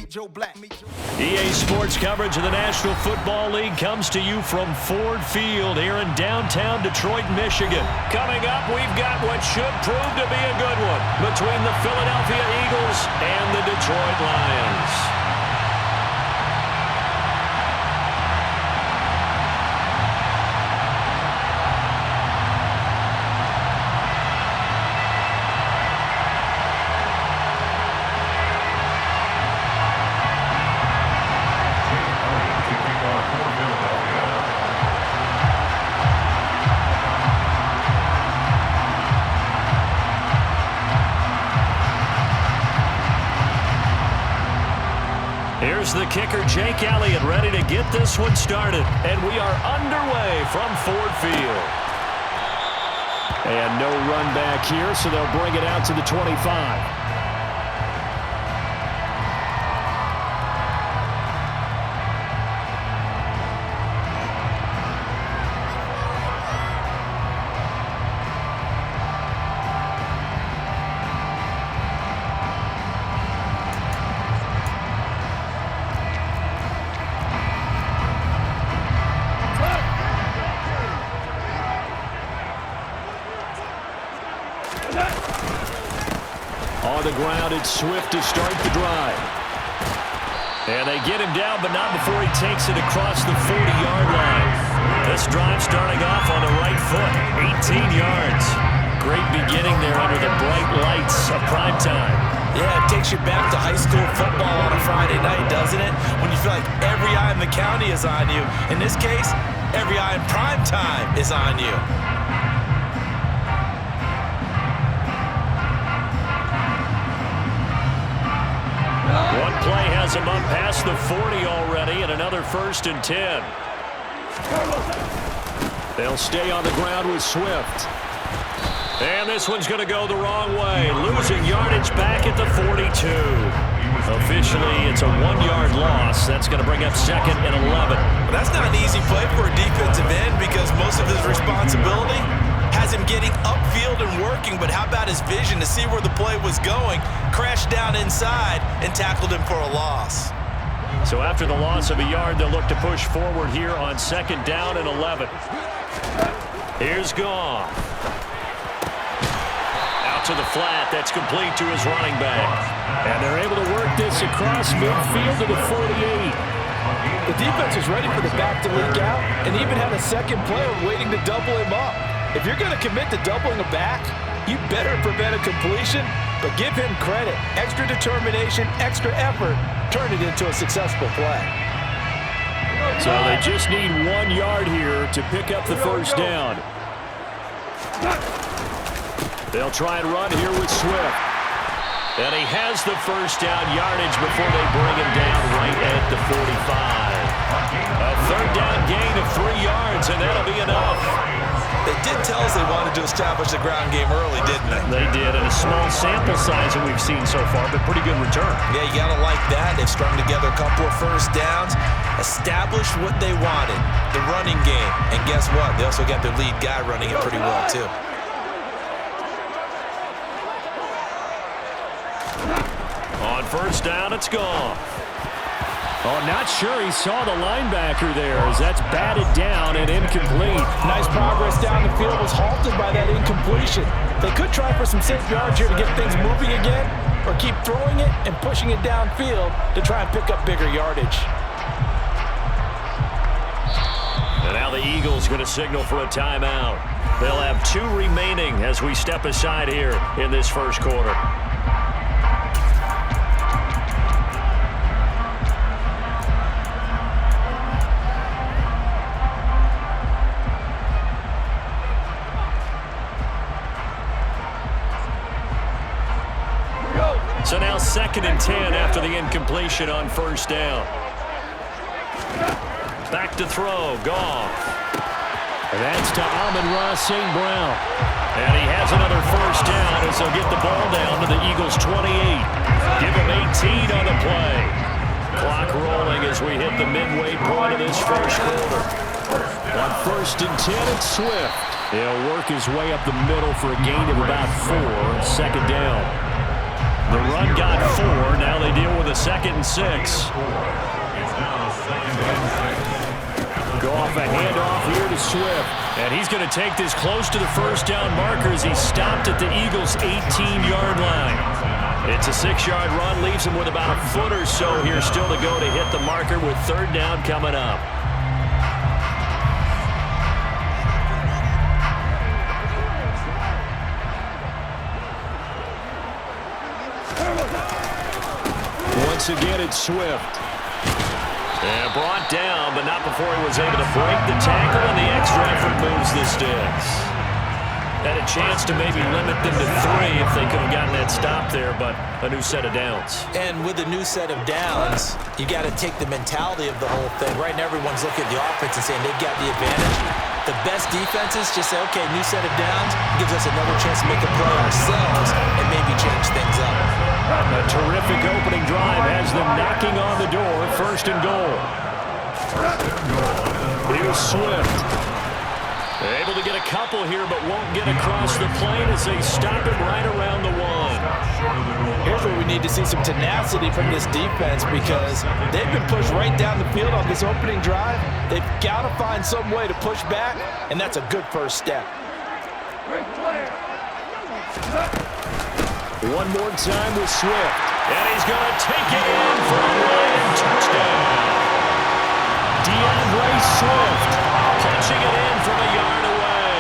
EA Sports coverage of the National Football League comes to you from Ford Field here in downtown Detroit, Michigan. Coming up, we've got what should prove to be a good one between the Philadelphia Eagles and the Detroit Lions. Here's the kicker, Jake Elliott, ready to get this one started. And we are underway from Ford Field. And no run back here, so they'll bring it out to the 25. On the ground, it's Swift to start the drive. And they get him down, but not before he takes it across the 40-yard line. This drive starting off on the right foot, 18 yards. Great beginning there under the bright lights of primetime. Yeah, it takes you back to high school football on a Friday night, doesn't it? When you feel like every eye in the county is on you. In this case, every eye in primetime is on you. One play has him up past the 40 already, and another 1st and 10. They'll stay on the ground with Swift. And this one's going to go the wrong way, losing yardage back at the 42. Officially, it's a 1-yard loss. That's going to bring up 2nd and 11. Well, that's not an easy play for a defensive end because most of his responsibility has him getting upfield and working, but how about his vision to see where the play was going, crashed down inside, and tackled him for a loss. So after the loss of a yard, they'll look to push forward here on 2nd down and 11. Here's Goff. Out to the flat. That's complete to his running back. And they're able to work this across midfield to the 48. The defense was ready for the back to leak out and even had a second player waiting to double him up. If you're going to commit to doubling a back, you better prevent a completion, but give him credit. Extra determination, extra effort, turn it into a successful play. So they just need 1 yard here to pick up the first down. They'll try and run here with Swift. And he has the first down yardage before they bring him down right at the 45. A 3rd down gain of 3 yards, and that'll be enough. They did tell us they wanted to establish the ground game early, didn't they? They did, and a small sample size that we've seen so far, but pretty good return. Yeah, you got to like that. They've strung together a couple of first downs, established what they wanted, the running game. And guess what? They also got their lead guy running it pretty well, too. On 1st down, it's gone. Oh, not sure he saw the linebacker there as that's batted down and incomplete. Nice progress down the field, was halted by that incompletion. They could try for some safe yards here to get things moving again, or keep throwing it and pushing it downfield to try and pick up bigger yardage. And now the Eagles going to signal for a timeout. They'll have 2 remaining as we step aside here in this first quarter. So now 2nd and 10 after the incompletion on 1st down. Back to throw, Goff. And that's to Amon-Ra St. Brown. And he has another first down as they'll get the ball down to the Eagles' 28. Give him 18 on the play. Clock rolling as we hit the midway point of this first quarter. On 1st and 10, it's Swift. He'll work his way up the middle for a gain of about 4. 2nd down. The run got 4. Now they deal with a 2nd and 6. Go off a handoff here to Swift. And he's going to take this close to the first down marker as he stopped at the Eagles' 18-yard line. It's a 6-yard run, leaves him with about a foot or so here still to go to hit the marker with 3rd down coming up. Once again, it's Swift. And brought down, but not before he was able to break the tackle, and the extra effort moves the sticks. Had a chance to maybe limit them to 3 if they could have gotten that stop there, but a new set of downs. And with a new set of downs, you got to take the mentality of the whole thing. Right now, everyone's looking at the offense and saying they've got the advantage. The best defenses just say, okay, new set of downs gives us another chance to make a play ourselves and maybe change things up. A terrific opening drive has them knocking on the door. 1st and goal. Here's Swift. They're able to get a couple here, but won't get across the plane as they stop him right around the 1. Here's where we need to see some tenacity from this defense because they've been pushed right down the field on this opening drive. They've got to find some way to push back, and that's a good first step. One more time with Swift. And he's going to take it in for a Lion touchdown. DeAndre Swift punching it in from a yard away.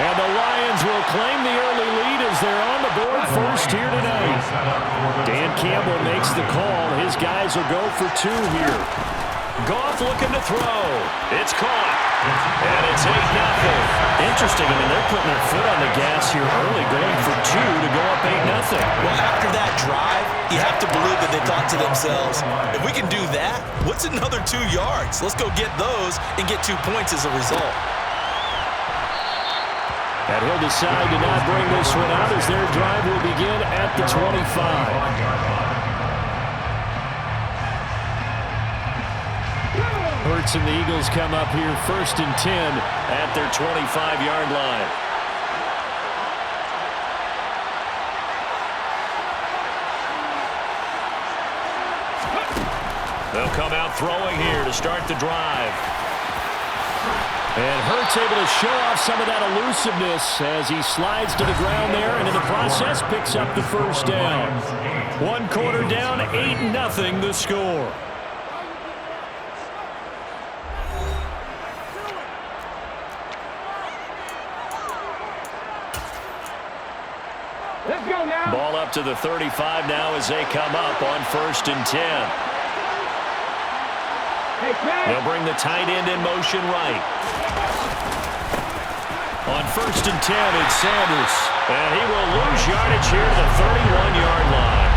And the Lions will claim the early lead as they're on the board first here tonight. Dan Campbell makes the call. His guys will go for 2 here. Goff looking to throw. It's caught. And it's 8-0. Interesting. I mean, they're putting their foot on the gas here early, going for 2 to go up 8-0. Well, after that drive, you have to believe that they thought to themselves, if we can do that, what's another 2 yards? Let's go get those and get 2 points as a result. And he'll decide to not bring this one out as their drive will begin at the 25. Hurts and the Eagles come up here 1st and 10 at their 25-yard line. They'll come out throwing here to start the drive. And Hurts able to show off some of that elusiveness as he slides to the ground there and in the process picks up the 1st down. 1 quarter down, 8-0 the score. Ball up to the 35 now as they come up on 1st and 10. They'll bring the tight end in motion right. On 1st and 10, it's Sanders. And he will lose yardage here to the 31-yard line.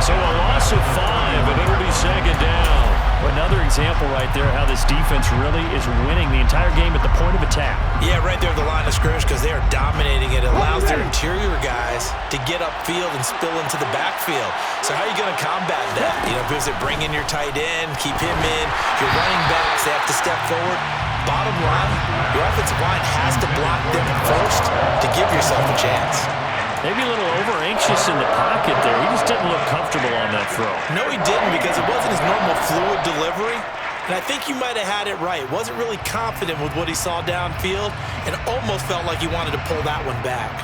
So a loss of 5, and it'll be 2nd down. Another example right there how this defense really is winning the entire game at the point of attack. Yeah, right there at the line of scrimmage because they are dominating it. It allows their interior guys to get upfield and spill into the backfield. So how are you going to combat that? You know, because they bring in your tight end, keep him in. Your running backs, they have to step forward. Bottom line, your offensive line has to block them first to give yourself a chance. Maybe a little over-anxious in the pocket there. He just didn't look comfortable on that throw. No, he didn't because it wasn't his normal fluid delivery. And I think you might have had it right. Wasn't really confident with what he saw downfield and almost felt like he wanted to pull that one back.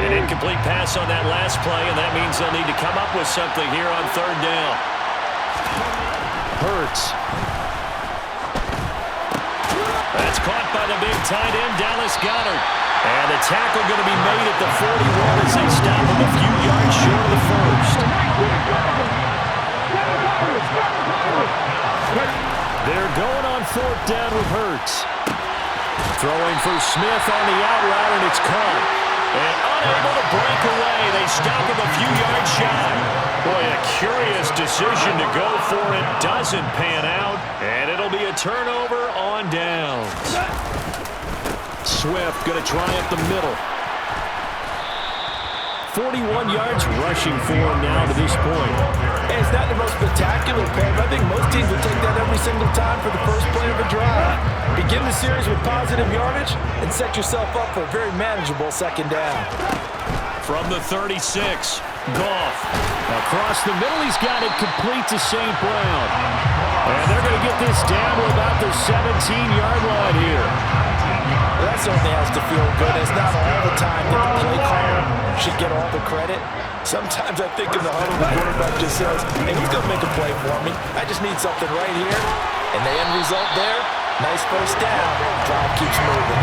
An incomplete pass on that last play, and that means they'll need to come up with something here on 3rd down. Hurts. That's caught by the big tight end, Dallas Goedert. And the tackle going to be made at the 41 as they stop him a few yards short of the 1st. They're going on 4th down with Hurts. Throwing for Smith on the out route, and it's caught. And unable to break away, they stop him a few yards shy. Boy, a curious decision to go for it. Doesn't pan out, and it'll be a turnover on downs. Swift going to try up the middle. 41 yards rushing for him now to this point. Hey, it's not the most spectacular play, but I think most teams will take that every single time for the first play of a drive. Begin the series with positive yardage and set yourself up for a very manageable 2nd down. From the 36, Goff. Across the middle, he's got it complete to St. Brown. And they're going to get this down to about the 17-yard line here. That certainly has to feel good. It's not all the time that the play caller should get all the credit. Sometimes I think in the huddle, the quarterback just says, hey, he's going to make a play for me. I just need something right here. And the end result there, nice first down. Drive keeps moving.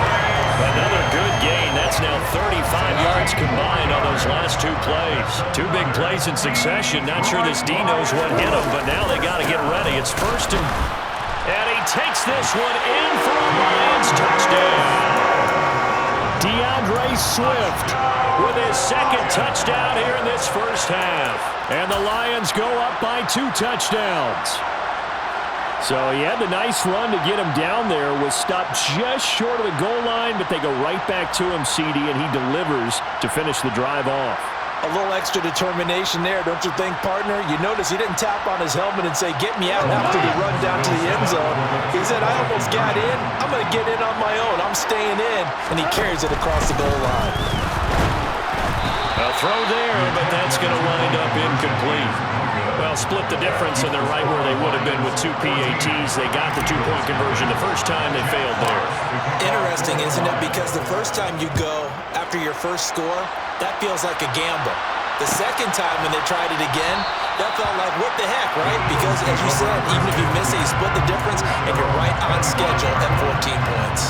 Another good gain. That's now 35 yards combined on those last two plays. Two big plays in succession. Not sure this D knows what hit him, but now they got to get ready. It's first and he takes this one in for a Lions touchdown. DeAndre Swift with his second touchdown here in this first half. And the Lions go up by 2 touchdowns. So he had the nice run to get him down there, was stopped just short of the goal line, but they go right back to him, CD, and he delivers to finish the drive off. A little extra determination there, don't you think, partner? You notice he didn't tap on his helmet and say, get me out after the run down to the end zone. He said, I almost got in. I'm going to get in on my own. I'm staying in. And he carries it across the goal line. A throw there, but that's going to wind up incomplete. Well, split the difference, and they're right where they would have been with 2 PATs. They got the 2-point conversion the first time. They failed there. Interesting, isn't it? Because the first time you go after your first score, that feels like a gamble. The second time when they tried it again, that felt like, what the heck, right? Because, as you said, even if you miss it, you split the difference, and you're right on schedule at 14 points.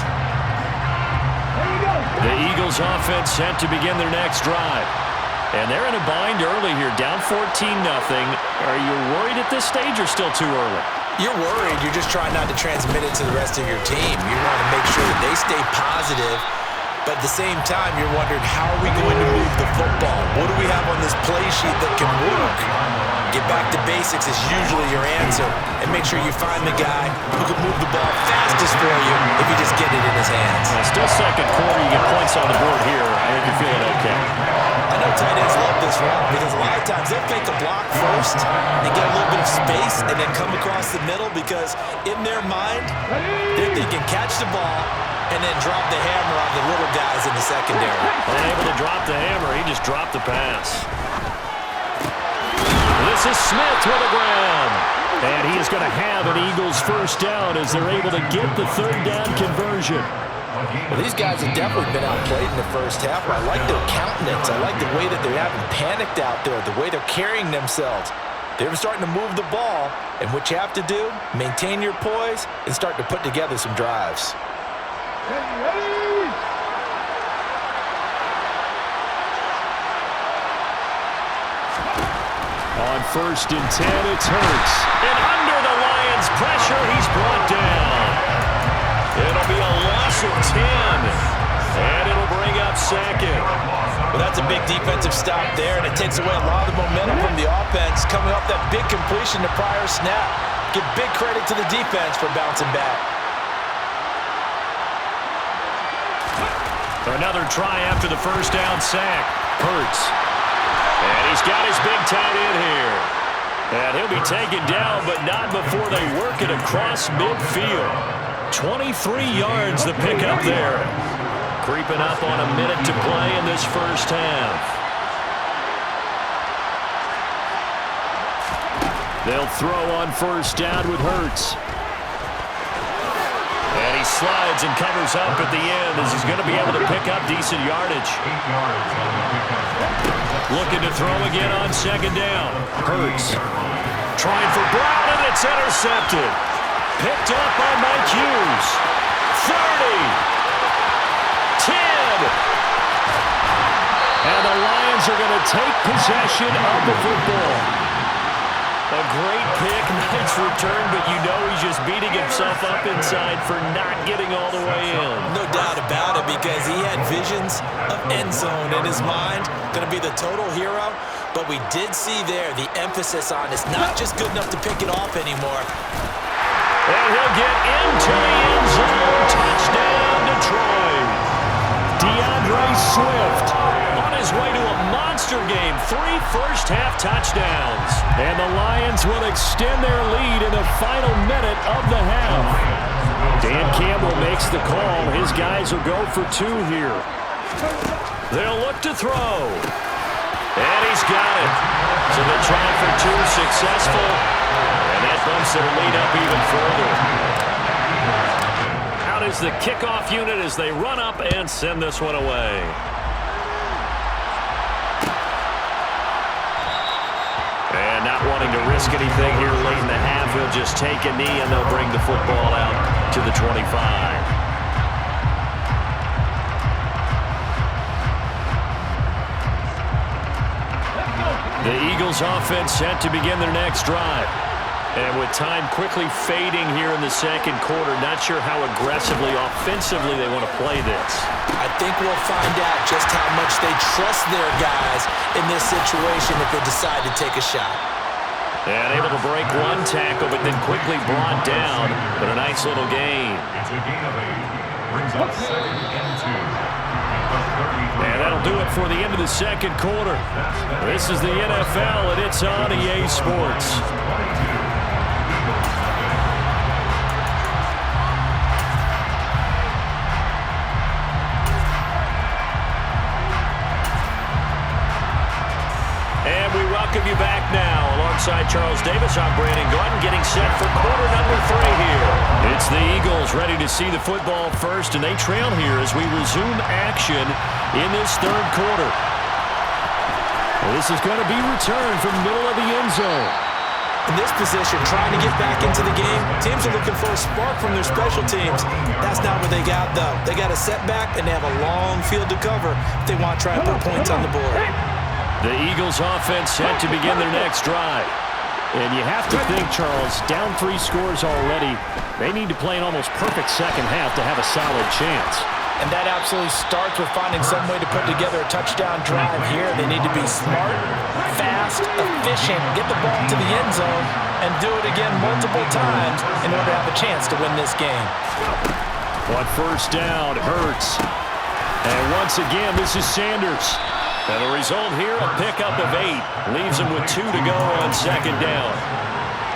The Eagles offense set to begin their next drive. And they're in a bind early here, down 14-0. Are you worried at this stage or still too early? You're worried. You're just trying not to transmit it to the rest of your team. You want to make sure that they stay positive. But at the same time, you're wondering, how are we going to move the football? What do we have on this play sheet that can work? Get back to basics is usually your answer. And make sure you find the guy who can move the ball fastest for you if you just get it in his hands. Still second quarter, you get points on the board here. I think you're feeling okay. I know tight ends love this route because a lot of times they'll fake a block first and get a little bit of space and then come across the middle because in their mind, they're thinking catch the ball and then drop the hammer on the little guys in the secondary. Unable to drop the hammer, he just dropped the pass. This is Smith with the ground. And he is going to have an Eagles first down as they're able to get the third down conversion. Well, these guys have definitely been outplayed in the first half. I like their countenance. I like the way that they haven't panicked out there, the way they're carrying themselves. They're starting to move the ball, and what you have to do, maintain your poise and start to put together some drives. On 1st and 10, it's Hurts. And under the Lions' pressure, he's brought down. It'll be a loss of 10. And it'll bring up second. Well, that's a big defensive stop there, and it takes away a lot of the momentum from the offense coming off that big completion the prior snap. Give big credit to the defense for bouncing back. Another try after the first down sack. Hurts. And he's got his big tight end here. And he'll be taken down, but not before they work it across midfield. 23 yards the pickup there. Creeping up on a minute to play in this first half. They'll throw on first down with Hurts. And he slides and covers up at the end as he's going to be able to pick up decent yardage. Looking to throw again on second down. Hurts trying for Brown, and it's intercepted. Picked up by Mike Hughes. 30. 10. And the Lions are going to take possession of the football. A great pick, nice return, but you know he's just beating himself up inside for not getting all the way in. No doubt about it, because he had visions of end zone in his mind. Going to be the total hero, but we did see there the emphasis on it's not just good enough to pick it off anymore. And he'll get into the end zone. Touchdown, Detroit. DeAndre Swift on his way to a monster game. 3 first-half touchdowns. And the Lions will extend their lead in the final minute of the half. Dan Campbell makes the call. His guys will go for 2 here. They'll look to throw. And he's got it. So the try for two successful. And that bumps their lead up even further. Out is the kickoff unit as they run up and send this one away. And not wanting to risk anything here late in the half, he'll just take a knee and they'll bring the football out to the 25. The Eagles offense set to begin their next drive. And with time quickly fading here in the second quarter, not sure how aggressively, offensively they want to play this. I think we'll find out just how much they trust their guys in this situation if they decide to take a shot. And able to break one tackle, but then quickly brought down. But a nice little gain. It's a gain of 8. Brings up 2nd and 2. And that'll do it for the end of the second quarter. This is the NFL, and it's on EA Sports. And we welcome you back now. Alongside Charles Davis, I'm Brandon Gordon, getting set for quarter number 3 here. It's the Eagles ready to see the football first, and they trail here as we resume action in this third quarter. Well, this is going to be returned from the middle of the end zone. In this position, trying to get back into the game, teams are looking for a spark from their special teams. That's not what they got, though. They got a setback, and they have a long field to cover if they want to try and put points on the board. The Eagles offense set to begin their next drive. And you have to think, Charles, down 3 scores already, they need to play an almost perfect second half to have a solid chance. And that absolutely starts with finding some way to put together a touchdown drive here. They need to be smart, fast, efficient, get the ball to the end zone, and do it again multiple times in order to have a chance to win this game. On first down, Hurts. And once again, this is Sanders. And the result here, a pickup of 8. Leaves him with 2 to go on second down.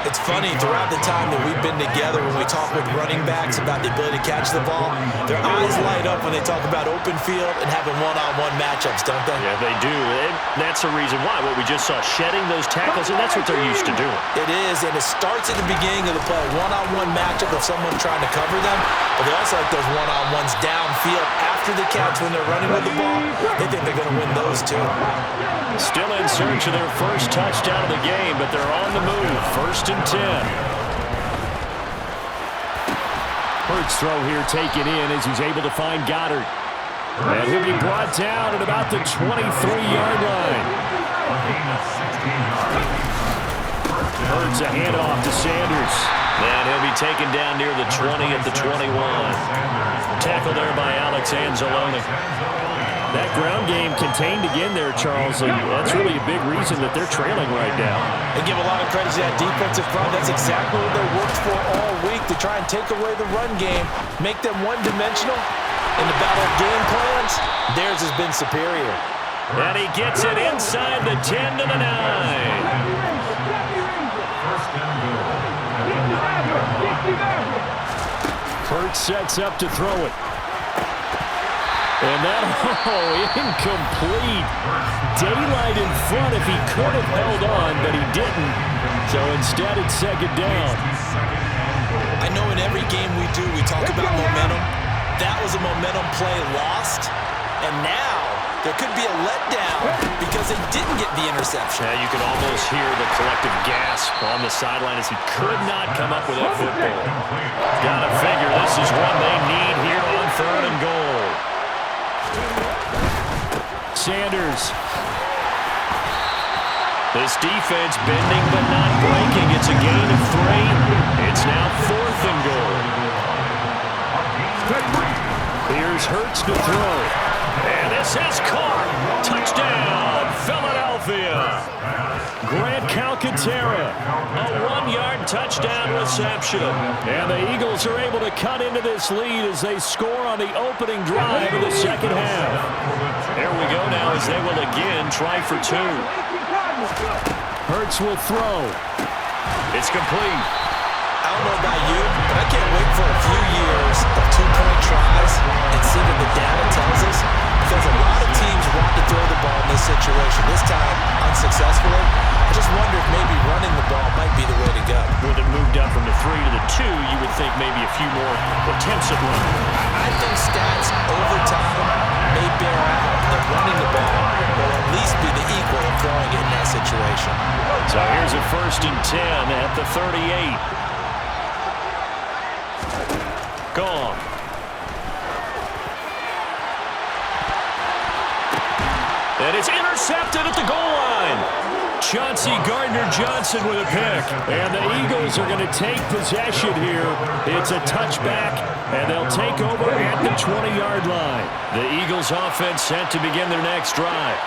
It's funny, throughout the time that we've been together, when we talk with running backs about the ability to catch the ball, their eyes light up when they talk about open field and having one-on-one matchups, don't they? Yeah, they do. And that's the reason why. What we just saw, shedding those tackles, and that's what they're used to doing. It is, and it starts at the beginning of the play. One-on-one matchup of someone trying to cover them, but they also like those one-on-ones downfield after the catch when they're running with the ball. They think they're going to win those too. Still in search of their first touchdown of the game, but they're on the move. 1st and 10. Hurts throw here taken in as he's able to find Goddard. And he'll be brought down at about the 23-yard line. Hurts a handoff to Sanders. And he'll be taken down near the 20 at the 21. Tackled there by Alex Anzalone. That ground game contained again there, Charles, and that's really a big reason that they're trailing right now. They give a lot of credit to that defensive front. That's exactly what they worked for all week, to try and take away the run game, make them one-dimensional. In the battle of game plans, theirs has been superior. And he gets it inside the 10 to the 9. Hurts sets up to throw it. And that, incomplete. Daylight in front if he could have held on, but he didn't. So instead, it's second down. I know in every game we do, we talk about momentum. That was a momentum play lost. And now there could be a letdown because they didn't get the interception. Yeah, you can almost hear the collective gasp on the sideline as he could not come up with that football. Gotta figure this is one they need here on 3rd and goal. Sanders. This defense bending but not breaking. It's a gain of 3. It's now 4th and goal. Here's Hurts to throw. And this is caught. Touchdown, Philadelphia. Grant Calcaterra, a 1-yard touchdown reception. And the Eagles are able to cut into this lead as they score on the opening drive of the second half. There we go now as they will again try for 2. Hurts will throw. It's complete. don't know about you, but I can't wait for a few years of two-point tries and see what the data tells us, because a lot of teams want to throw the ball in this situation. This time, unsuccessfully. I just wonder if maybe running the ball might be the way to go. With it moved up from the 3 to the 2, you would think maybe a few more attempts at running. I think stats over time may bear out that running the ball will at least be the equal of throwing it in that situation. So here's a 1st and 10 at the 38. Gone. And it's intercepted at the goal line. Chauncey Gardner-Johnson with a pick. And the Eagles are going to take possession here. It's a touchback, and they'll take over at the 20-yard line. The Eagles offense set to begin their next drive.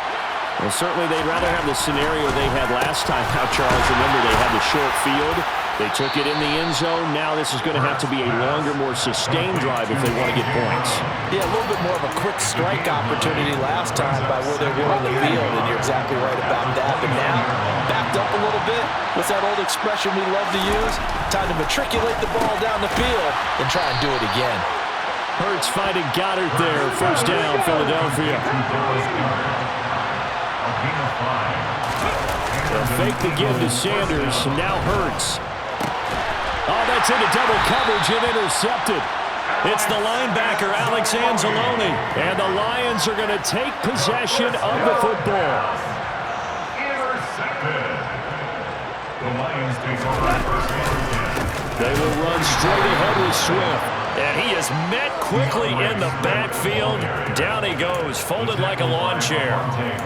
Well, certainly they'd rather have the scenario they had last time out, Charles. Remember, they had the short field. They took it in the end zone. Now this is going to have to be a longer, more sustained drive if they want to get points. Yeah, a little bit more of a quick strike opportunity last time by where they were in the field, and you're exactly right about that. But now, backed up a little bit. What's that old expression we love to use? Time to matriculate the ball down the field and try and do it again. Hurts finding Goddard there. 1st down, Philadelphia. They'll fake the give to Sanders. Now Hurts. Oh, that's into double coverage and intercepted. It's the linebacker, Alex Anzalone. And the Lions are going to take possession of the football. Intercepted. The Lions take over first down. They will run straight ahead with Swift. And he is met quickly in the backfield. Down he goes, folded like a lawn chair.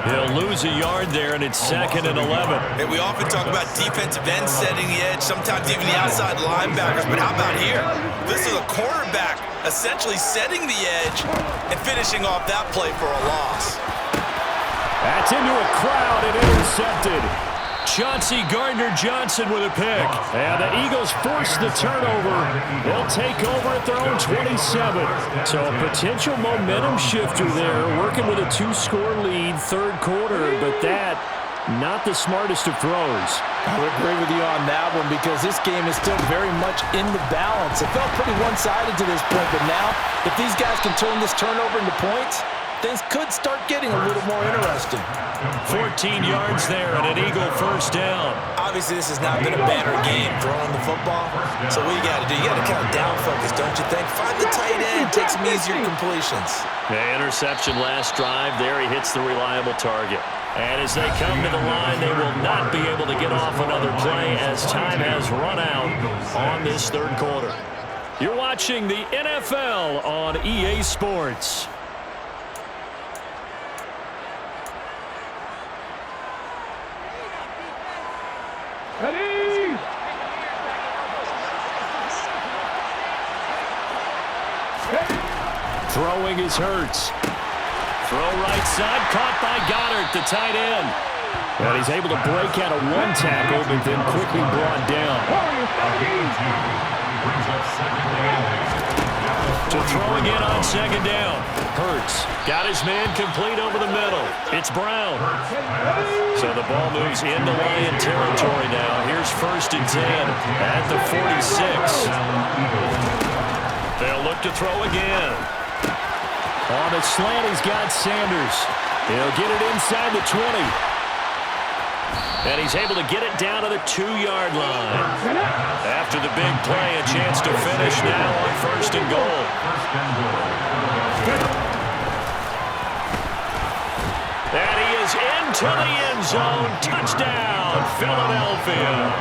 He'll lose a yard there, and it's 2nd and 11. And we often talk about defensive ends setting the edge, sometimes even the outside linebackers. But how about here? This is a cornerback essentially setting the edge and finishing off that play for a loss. That's into a crowd and intercepted. Chauncey Gardner-Johnson with a pick. And the Eagles force the turnover. They'll take over at their own 27. So a potential momentum shifter there, working with a 2-score lead, 3rd quarter. But that, not the smartest of throws. I would agree with you on that one, because this game is still very much in the balance. It felt pretty one-sided to this point, but now, if these guys can turn this turnover into points, things could start getting a little more interesting. 14 yards there and an Eagle 1st down. Obviously, this has not been a banner game throwing the football. So what you got to do, you got to kind of down focus, don't you think? Find the tight end, take some easier completions. The interception last drive. There he hits the reliable target. And as they come to the line, they will not be able to get off another play as time has run out on this 3rd quarter. You're watching the NFL on EA Sports. Ready? Throwing is Hurts. Throw right side, caught by Goddard, the tight end. And he's able to break out of one tackle, but then quickly brought down. To throw again on 2nd down. Hurts got his man complete over the middle. It's Brown. So the ball moves into Lion territory now. Here's 1st and 10 at the 46. They'll look to throw again. On the slant, he's got Sanders. He'll get it inside the 20. And he's able to get it down to the 2-yard line. After the big play, a chance to finish now on 1st and goal. And he is into the end zone. Touchdown, Philadelphia.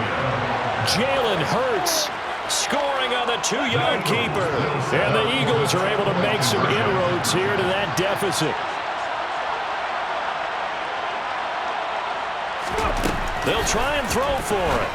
Jalen Hurts scoring on the 2-yard keeper. And the Eagles are able to make some inroads here to that deficit. They'll try and throw for it.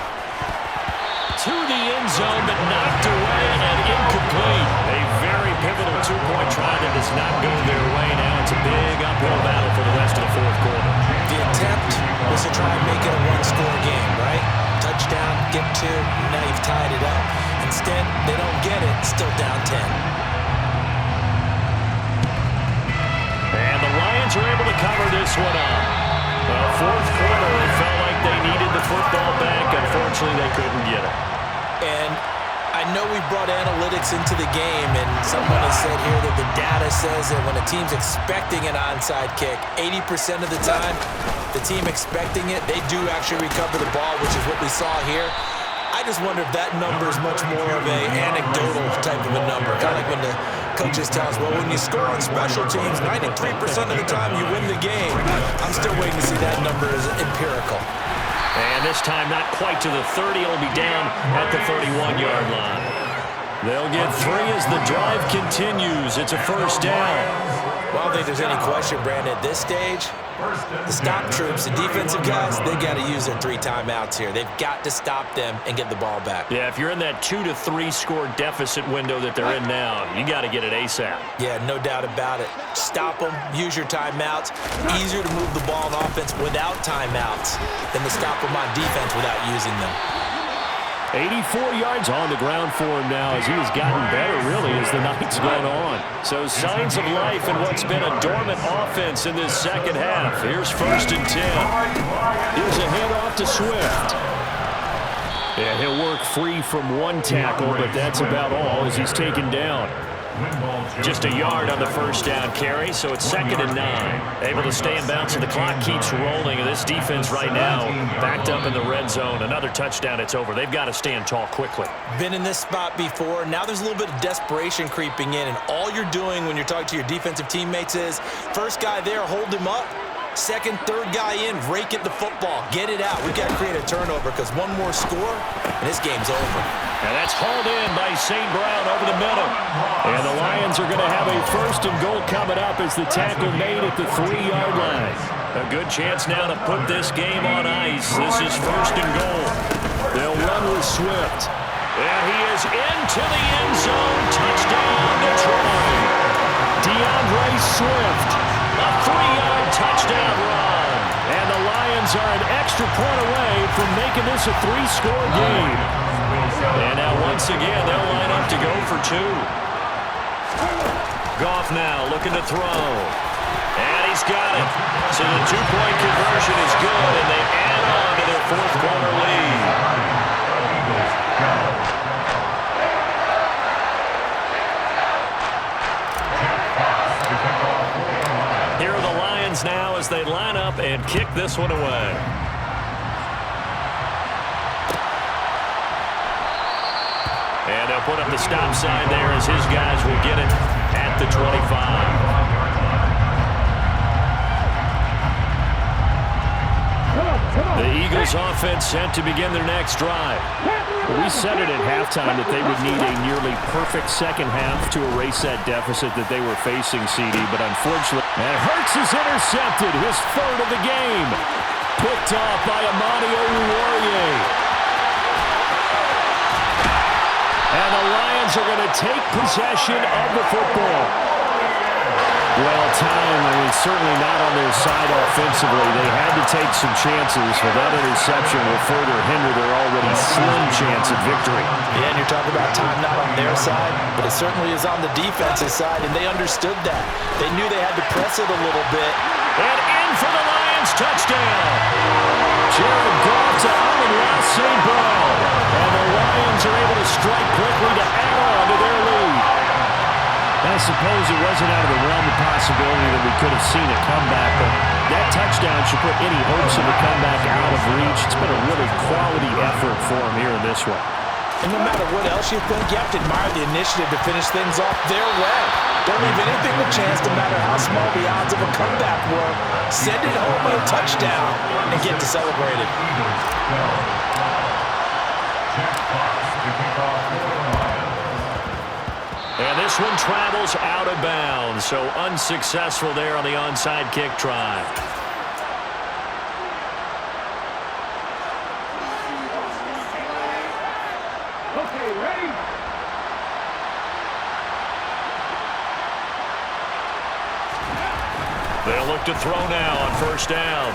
To the end zone, but knocked away and incomplete. A very pivotal 2-point try that does not go their way now. It's a big uphill battle for the rest of the 4th quarter. The attempt was to try and make it a 1-score game, right? Touchdown, get 2, now you've tied it up. Instead, they don't get it, still down 10. And the Lions are able to cover this one up. Well, 4th quarter, it felt like they needed the football back. Unfortunately, they couldn't get it. And I know we brought analytics into the game, and someone has said here that the data says that when a team's expecting an onside kick, 80% of the time, the team expecting it, they do actually recover the ball, which is what we saw here. I just wonder if that number is much more of an anecdotal type of a number, kind of like when the coaches tell us, well, when you score on special teams, 93% of the time you win the game. I'm still waiting to see that number as empirical. And this time not quite to the 30. It'll be down at the 31-yard line. They'll get 3 as the drive continues. It's a first down. Well, I don't think there's any question, Brandon, at this stage, the stop troops, the defensive guys, they got to use their 3 timeouts here. They've got to stop them and get the ball back. Yeah, if you're in that 2 to 3 score deficit window that they're in now, you got to get it ASAP. Yeah, no doubt about it. Stop them, use your timeouts. Easier to move the ball on offense without timeouts than to stop them on defense without using them. 84 yards on the ground for him now as he has gotten better, really, as the night's gone on. So signs of life in what's been a dormant offense in this second half. Here's 1st and 10. Here's a handoff to Swift. Yeah, he'll work free from 1 tackle, but that's about all as he's taken down. Just a yard on the first down carry, so it's 2nd and 9. Able to stay in bounds, and the clock keeps rolling. And this defense right now backed up in the red zone. Another touchdown, it's over. They've got to stand tall quickly. Been in this spot before. Now there's a little bit of desperation creeping in, and all you're doing when you're talking to your defensive teammates is, first guy there, hold him up. Second, third guy in, rake at the football. Get it out. We've got to create a turnover because one more score, and this game's over. And that's hauled in by St. Brown over the middle. And the Lions are going to have a 1st and goal coming up as the tackle made at the 3-yard line. A good chance now to put this game on ice. This is 1st and goal. They'll run with Swift. And he is into the end zone. Touchdown, Detroit. DeAndre Swift. A 3-yard touchdown run. And the Lions are an extra point away from making this a 3-score game. And now once again, they'll line up to go for 2. Goff now looking to throw. And he's got it. So the 2-point conversion is good, and they add on to their 4th-quarter lead. Here are the Lions now as they line up and kick this one away. And they'll put up the stop sign there as his guys will get it at the 25. The Eagles offense set to begin their next drive. We said it at halftime that they would need a nearly perfect second half to erase that deficit that they were facing, CD, but unfortunately, and Hurts is intercepted, his 3rd of the game. Picked off by Amani Oruwariye. And the Lions are going to take possession of the football. Well, time is certainly not on their side offensively. They had to take some chances, but that interception will further hinder their already slim chance of victory. Yeah, and you're talking about time not on their side, but it certainly is on the defensive side, and they understood that. They knew they had to press it a little bit. And in for the Lions touchdown. Jared Goff to Amon-Ra St. Brown. And the Lions are able to strike quickly to add on to their lead. I suppose it wasn't out of the realm of possibility that we could have seen a comeback, but that touchdown should put any hopes of a comeback out of reach. It's been a really quality effort for them here in this one. And no matter what else you think, you have to admire the initiative to finish things off their way. Don't leave anything to chance, no matter how small the odds of a comeback were. Send it home with a touchdown and get to celebrate it. And this one travels out of bounds, so unsuccessful there on the onside kick try. Okay, ready? They'll look to throw now on 1st down.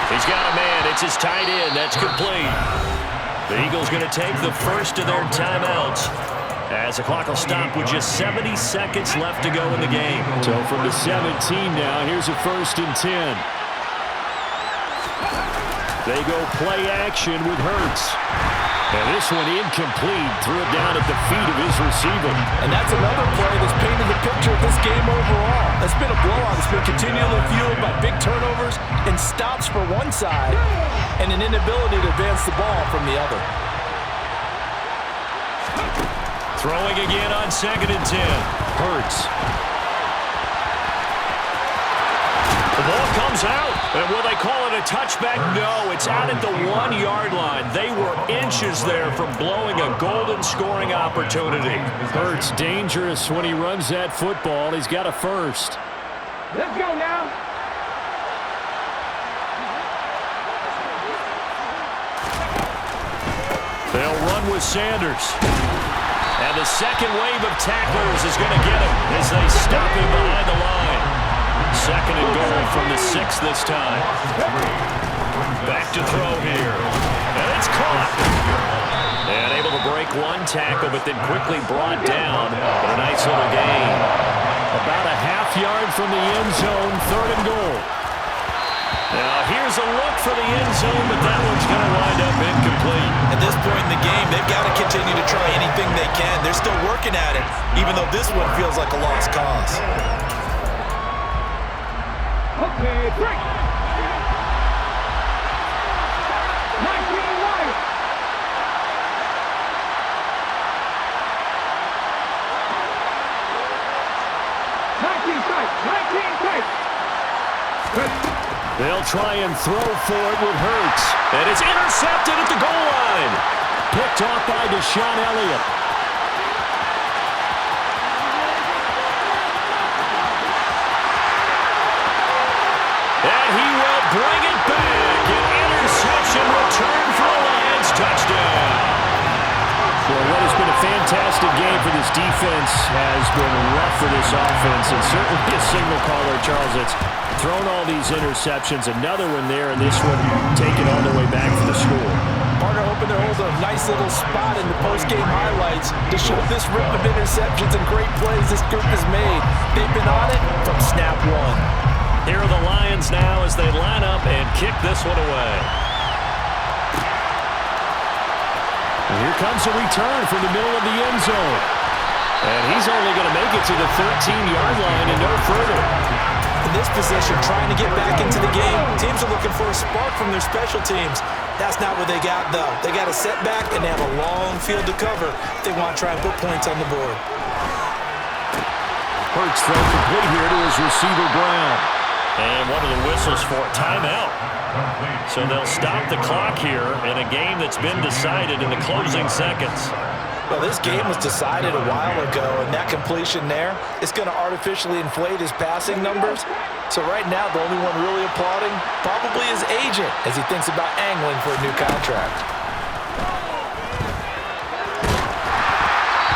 He's got a man. It's his tight end. That's complete. The Eagles going to take the first of their timeouts as the clock will stop with just 70 seconds left to go in the game. So from the 17 now, here's a 1st and 10. They go play action with Hurts. And this one incomplete. Threw it down at the feet of his receiver. And that's another play that's painted the picture of this game overall. It's been a blowout. It's been continually fueled by big turnovers and stops for one side and an inability to advance the ball from the other. Throwing again on 2nd and 10. Hurts. The ball comes out. And will they call it a touchback? No, it's out at the 1-yard line. They were inches there from blowing a golden scoring opportunity. Hurts dangerous when he runs that football. He's got a first. Let's go now. They'll run with Sanders. And the second wave of tacklers is going to get him as they stop him behind the line. 2nd and goal from the 6 this time. Back to throw here. And it's caught. And able to break one tackle, but then quickly brought down. But a nice little gain. About a half yard from the end zone, 3rd and goal. Now here's a look for the end zone, but that one's going to wind up incomplete. At this point in the game, they've got to continue to try anything they can. They're still working at it, even though this one feels like a lost cause. Okay, break. 19 right. 19 tight. 19 tight. They'll try and throw for it with Hurts. And it's intercepted at the goal line. Picked off by Deshaun Elliott. And he will bring it back. An interception return for a Lions touchdown. Well, what has been a fantastic game for this defense has been rough for this offense, and certainly a signal caller, Charles, that's thrown all these interceptions. Another one there, and this one taken all the way back for the score. Partner hoping to hold a nice little spot in the post-game highlights to show this rip of interceptions and great plays this group has made. They've been on it from snap one. Here are the Lions now as they line up and kick this one away. And here comes a return from the middle of the end zone. And he's only going to make it to the 13-yard line and no further. In this position, trying to get back into the game, teams are looking for a spark from their special teams. That's not what they got, though. They got a setback, and they have a long field to cover if they want to try and put points on the board. Hurts throw complete here to his receiver, Brown. And one of the whistles for a timeout. So they'll stop the clock here in a game that's been decided in the closing seconds. Well, this game was decided a while ago, and that completion there is going to artificially inflate his passing numbers. So right now, the only one really applauding probably his agent as he thinks about angling for a new contract.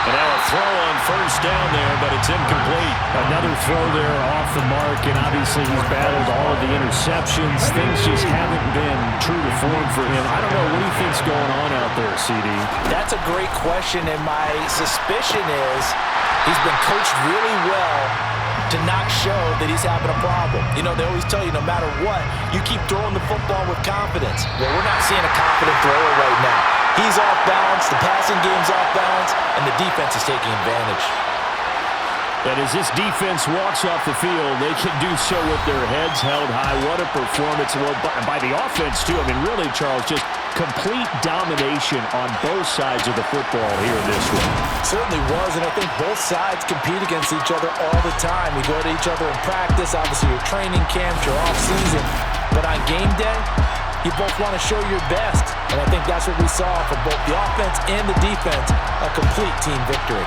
And now a throw on first down there, but it's incomplete. Another throw there off the mark, and obviously he's battled all of the interceptions. Things just haven't been true to form for him. I don't know, what do you think's going on out there, CD? That's a great question, and my suspicion is he's been coached really well to not show that he's having a problem. You know, they always tell you no matter what, you keep throwing the football with confidence. Well, we're not seeing a confident thrower right now. He's off balance, the passing game's off balance, and the defense is taking advantage. But as this defense walks off the field, they can do so with their heads held high. What a performance by the offense, too. I mean, really, Charles, just complete domination on both sides of the football here in this one. Certainly was, and I think both sides compete against each other all the time. You go to each other in practice, obviously your training camps, your off-season. But on game day, you both want to show your best. And I think that's what we saw from both the offense and the defense, a complete team victory.